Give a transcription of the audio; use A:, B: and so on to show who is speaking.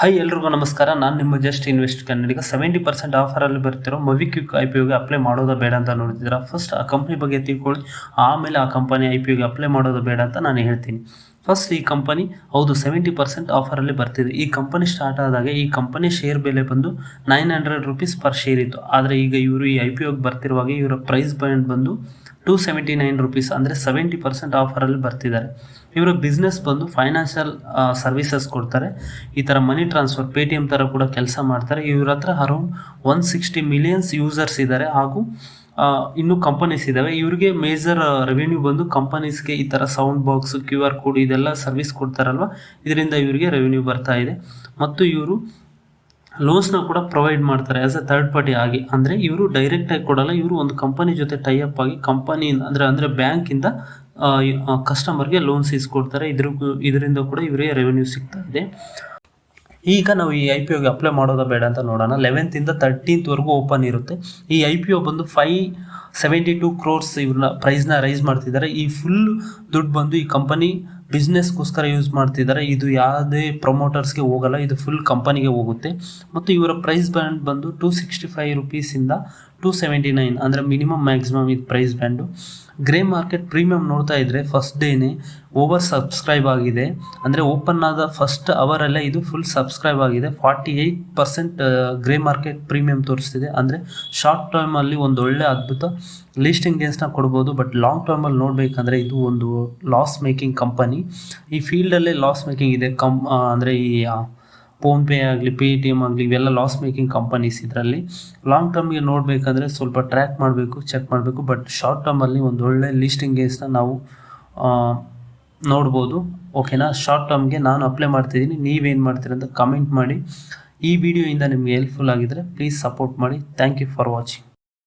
A: Hi ಎಲ್ರಿಗೂ ನಮಸ್ಕಾರ. ನಾನು ನಿಮ್ಮ ಜಸ್ಟ್ ಇನ್ವೆಸ್ಟ್ ಕನ್ನಡಿಗ. 70% ಆಫರಲ್ಲಿ ಬರ್ತಿರೋ ಮೊಬಿಕ್ವಿಕ್ ಐ ಪಿ ಒಗೆ ಅಪ್ಲೈ ಮಾಡೋದು ಬೇಡ ಅಂತ ನೋಡ್ತಿದ್ದೀರಾ. ಫಸ್ಟ್ ಆ ಕಂಪ್ನಿ ಬಗ್ಗೆ ತಿಳ್ಕೊಳ್ಳಿ, ಆಮೇಲೆ ಆ ಕಂಪನಿ ಐ ಪಿ ಒಗೆ ಅಪ್ಲೈ ಮಾಡೋದು ಬೇಡ ಅಂತ ನಾನು ಹೇಳ್ತೀನಿ. ಫಸ್ಟ್ ಈ ಕಂಪನಿ ಹೌದು 70% ಆಫರಲ್ಲಿ ಬರ್ತಿದೆ. ಈ ಕಂಪನಿ ಸ್ಟಾರ್ಟ್ ಆದಾಗ ಈ ಕಂಪನಿ ಶೇರ್ ಬೆಲೆ ಬಂದು 900 ರೂಪೀಸ್ ಪರ್ ಶೇರ್ ಇತ್ತು. ಆದರೆ ಈಗ ಇವರು ಈ ಐ ಪಿ ಒಗೆ ಬರ್ತಿರುವಾಗ ಇವರ ಪ್ರೈಸ್ ಪಾಯಿಂಟ್ ಬಂದು 279 ರೂಪೀಸ್, ಅಂದರೆ 70% ಆಫರಲ್ಲಿ ಬರ್ತಿದ್ದಾರೆ. ಇವರ ಬಿಸ್ನೆಸ್ ಬಂದು ಫೈನಾನ್ಷಿಯಲ್ ಸರ್ವಿಸಸ್ ಕೊಡ್ತಾರೆ. ಈ ಥರ ಮನಿ ಟ್ರಾನ್ಸ್ಫರ್, ಪೇಟಿಎಮ್ ಥರ ಕೂಡ ಕೆಲಸ ಮಾಡ್ತಾರೆ. ಇವ್ರ ಹತ್ರ ಅರೌಂಡ್ 160 ಮಿಲಿಯನ್ಸ್ ಯೂಸರ್ಸ್ ಇದ್ದಾರೆ, ಹಾಗೂ ಇನ್ನೂ ಕಂಪನೀಸ್ ಇದ್ದಾವೆ. ಇವ್ರಿಗೆ ಮೇಜರ್ ರೆವಿನ್ಯೂ ಬಂದು ಕಂಪನೀಸ್ಗೆ ಈ ಥರ ಸೌಂಡ್ ಬಾಕ್ಸ್, QR ಕೋಡ್ ಇದೆಲ್ಲ ಸರ್ವಿಸ್ ಕೊಡ್ತಾರಲ್ವ, ಇದರಿಂದ ಇವರಿಗೆ ರೆವಿನ್ಯೂ ಬರ್ತಾ ಇದೆ. ಮತ್ತು ಇವರು ಲೋನ್ಸ್ನ ಕೂಡ ಪ್ರೊವೈಡ್ ಮಾಡ್ತಾರೆ ಆ್ಯಸ್ ಎ ಥರ್ಡ್ ಪಾರ್ಟಿ ಆಗಿ. ಅಂದರೆ ಇವರು ಡೈರೆಕ್ಟಾಗಿ ಕೊಡಲ್ಲ, ಇವರು ಒಂದು ಕಂಪನಿ ಜೊತೆ ಟೈ ಅಪ್ ಆಗಿ ಕಂಪನಿಯಿಂದ ಅಂದರೆ ಬ್ಯಾಂಕಿಂದ ಕಸ್ಟಮರ್ಗೆ ಲೋನ್ಸ್ ಇಸ್ಕೊಡ್ತಾರೆ. ಇದರಿಂದ ಕೂಡ ಇವರಿಗೆ ರೆವೆನ್ಯೂ ಸಿಗ್ತಾ ಇದೆ. ಈಗ ನಾವು ಈ ಐ ಪಿ ಒಗೆ ಅಪ್ಲೈ ಮಾಡೋದು ಬೇಡ ಅಂತ ನೋಡೋಣ. 11th ಇಂದ 13th ಓಪನ್ ಇರುತ್ತೆ. ಈ ಐ ಪಿ ಒ ಬಂದು 572 crores ಇವ್ರನ್ನ ಪ್ರೈಸ್ನ ರೈಸ್ ಮಾಡ್ತಿದ್ದಾರೆ. ಈ ಫುಲ್ ದುಡ್ಡು ಬಂದು ಈ ಕಂಪನಿ ಬಿಸ್ನೆಸ್ಗೋಸ್ಕರ ಯೂಸ್ ಮಾಡ್ತಿದ್ದಾರೆ. ಇದು ಯಾವುದೇ ಪ್ರಮೋಟರ್ಸ್ಗೆ ಹೋಗಲ್ಲ, ಇದು ಫುಲ್ ಕಂಪನಿಗೆ ಹೋಗುತ್ತೆ. ಮತ್ತು ಇವರ ಪ್ರೈಸ್ ಬ್ಯಾಂಡ್ ಬಂದು 265 ರೂಪೀಸಿಂದ 279, ಅಂದರೆ ಮಿನಿಮಮ್ ಮ್ಯಾಕ್ಸಿಮಮ್ ಇದು price band. Grey market premium ನೋಡ್ತಾ ಇದ್ದರೆ ಫಸ್ಟ್ ಡೇನೇ ಓವರ್ ಸಬ್ಸ್ಕ್ರೈಬ್ ಆಗಿದೆ. ಅಂದರೆ ಓಪನ್ ಆದ ಫಸ್ಟ್ ಅವರಲ್ಲೇ ಇದು ಫುಲ್ ಸಬ್ಸ್ಕ್ರೈಬ್ ಆಗಿದೆ. 48% ಗ್ರೇ ಮಾರ್ಕೆಟ್ ಪ್ರೀಮಿಯಮ್ ತೋರಿಸ್ತಿದೆ. ಅಂದರೆ ಶಾರ್ಟ್ ಟರ್ಮಲ್ಲಿ ಒಂದು ಒಳ್ಳೆ ಅದ್ಭುತ ಲೀಸ್ಟಿಂಗ್ ಗೇನ್ಸ್ನ ಕೊಡ್ಬೋದು. ಬಟ್ ಲಾಂಗ್ ಟರ್ಮಲ್ಲಿ ನೋಡಬೇಕಂದ್ರೆ ಇದು ಒಂದು ಲಾಸ್ ಮೇಕಿಂಗ್ ಕಂಪನಿ. ಈ ಫೀಲ್ಡಲ್ಲೇ ಲಾಸ್ ಮೇಕಿಂಗ್ ಇದೆ. ಅಂದರೆ ಈ ಫೋನ್ಪೇ ಆಗಲಿ, ಪೇಟಿಎಮ್ ಆಗಲಿ, ಇವೆಲ್ಲ ಲಾಸ್ ಮೇಕಿಂಗ್ ಕಂಪನೀಸ್. ಇದರಲ್ಲಿ ಲಾಂಗ್ ಟರ್ಮ್ಗೆ ನೋಡಬೇಕಂದ್ರೆ ಸ್ವಲ್ಪ ಟ್ರ್ಯಾಕ್ ಮಾಡಬೇಕು, ಚೆಕ್ ಮಾಡಬೇಕು. ಬಟ್ ಶಾರ್ಟ್ ಟರ್ಮಲ್ಲಿ ಒಂದು ಒಳ್ಳೆ ಲೀಸ್ಟಿಂಗ್ ಗೇನ್ಸ್ನ ನಾವು ನೋಡ್ಬೋದು. ಓಕೆನಾ? ಶಾರ್ಟ್ ಟರ್ಮ್ಗೆ ನಾನು ಅಪ್ಲೈ ಮಾಡ್ತಿದ್ದೀನಿ, ನೀವೇನು ಮಾಡ್ತೀರಿ ಅಂತ ಕಮೆಂಟ್ ಮಾಡಿ. ಈ ವಿಡಿಯೋಯಿಂದ ನಿಮಗೆ ಹೆಲ್ಪ್ಫುಲ್ ಆಗಿದ್ದರೆ ಪ್ಲೀಸ್ ಸಪೋರ್ಟ್ ಮಾಡಿ. Thank you for watching.